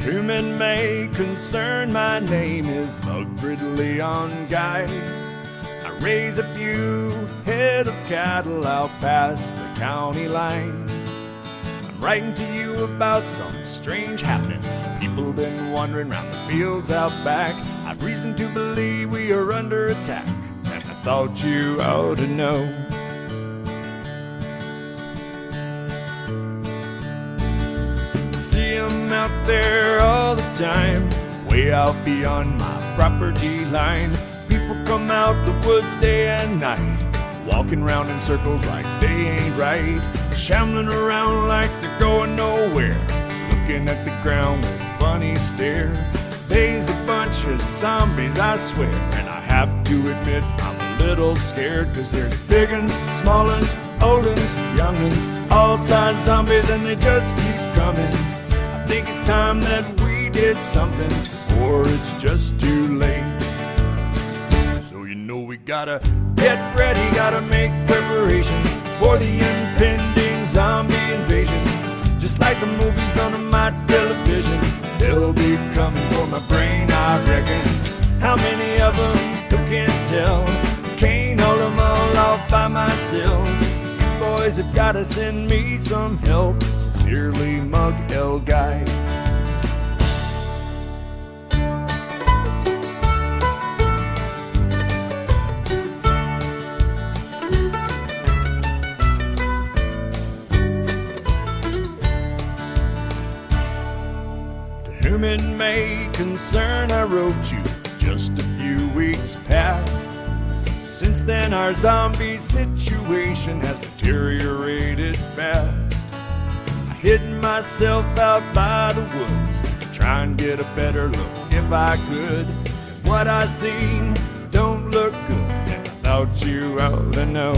whom it may concern, my name is Mugford Leon Guy. I raise a few head of cattle out past the county line. I'm writing to you about some strange happenings. People been wandering round the fields out back. I've reason to believe we are under attack, and I thought you ought to know. See 'em out there all the time, way out beyond my property line. People come out the woods day and night, walking round in circles like they ain't right, shambling around like they're going nowhere, looking at the ground with a funny stare. They's a bunch of zombies, I swear, and I have to admit I'm a little scared, 'cause there's big uns, small uns, old uns, young uns, all size zombies, and they just keep coming. I think it's time that we did something, or it's just too late. So you know we gotta get ready, gotta make preparations for the impending zombie invasion. Just like the movies on my television, they'll be coming for my brain, I reckon. How many of them, who can tell? Can't hold them all off by myself. You boys have gotta send me some help. Sincerely, Mug L. Guy. Whom it may concern, I wrote you just a few weeks past. Since then our zombie situation has deteriorated fast. I hid myself out by the woods to try and get a better look if I could. And what I seen don't look good, and I thought you ought to know.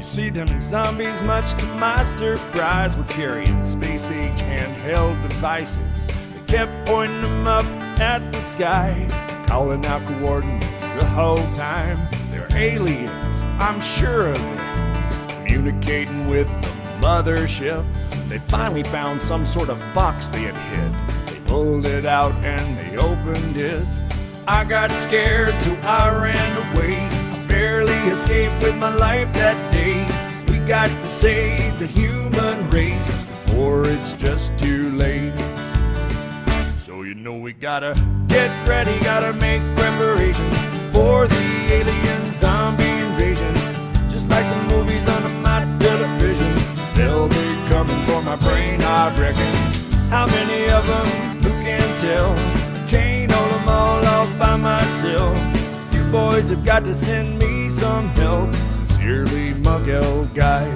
See them zombies, much to my surprise, were carrying space-age handheld devices. They kept pointing them up at the sky, calling out coordinates the whole time. They're aliens, I'm sure of it, communicating with the mothership. They finally found some sort of box they had hid. They pulled it out and they opened it. I got scared, so I ran away. Barely escaped with my life that day. We got to save the human race, or it's just too late. So you know we gotta get ready, gotta make preparations for the alien zombie invasion. Just like the movies on my television, they'll be coming for my brain, I reckon. How many of them, who can tell? Can't hold them all off by myself. Boys have got to send me some help. Sincerely, Mug L. Guy.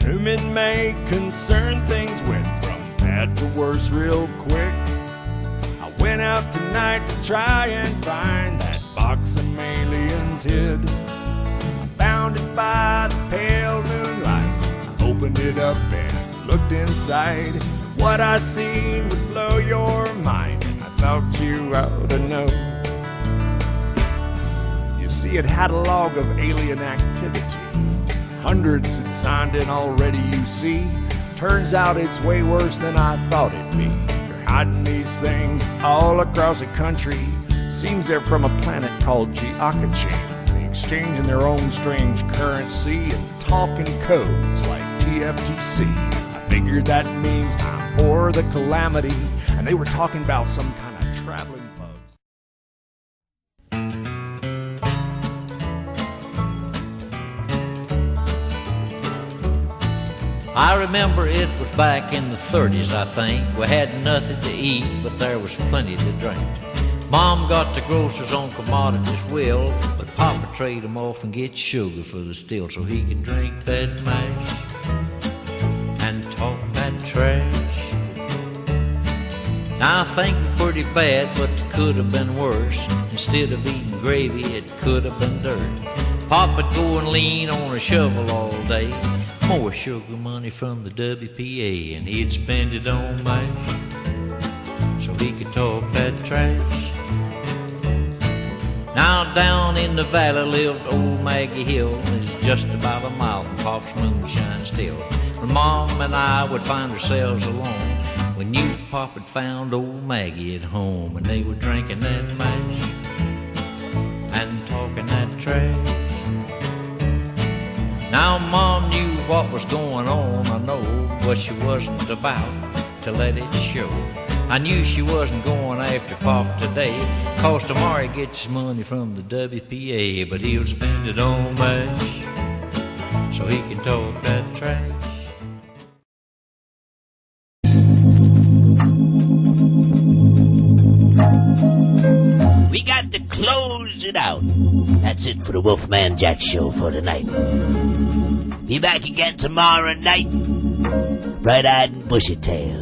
To whom it may concern, things went from bad to worse real quick. I went out tonight to try and find that box some aliens hid. I found it by the pale moonlight. I opened it up and looked inside. What I seen would blow your mind, and I thought you ought to know. You see, it had a log of alien activity. Hundreds had signed in already, you see. Turns out it's way worse than I thought it'd be. They're hiding these things all across the country. Seems they're from a planet called Geocachain. They exchange in their own strange currency and talk in codes like TFTC. I figured that means time for the calamity, and they were talking about some kind of traveling bugs. I remember it was back in the 30s, I think. We had nothing to eat, but there was plenty to drink. Mom got the groceries on commodities well, but Papa traded them off and get sugar for the still so he could drink that mash and talk that trash. Now I think we're pretty bad, but it could have been worse. Instead of eating gravy, it could have been dirt. Papa'd go and lean on a shovel all day. more sugar money from the WPA, and he'd spend it on mash so he could talk that trash. Now down in the valley lived old Maggie Hill, is just about a mile from Pop's moonshine still. When Mom and I would find ourselves alone, we knew Pop had found old Maggie at home, and they were drinking that mash and talking that trash. Now Mom knew what was going on, I know, but she wasn't about to let it show. I knew she wasn't going after Pop today, 'cause tomorrow he gets his money from the WPA, but he'll spend it on mash so he can talk that trash. We got to close it out. That's it for the Wolfman Jack Show for tonight. Be back again tomorrow night, bright-eyed and bushy-tailed.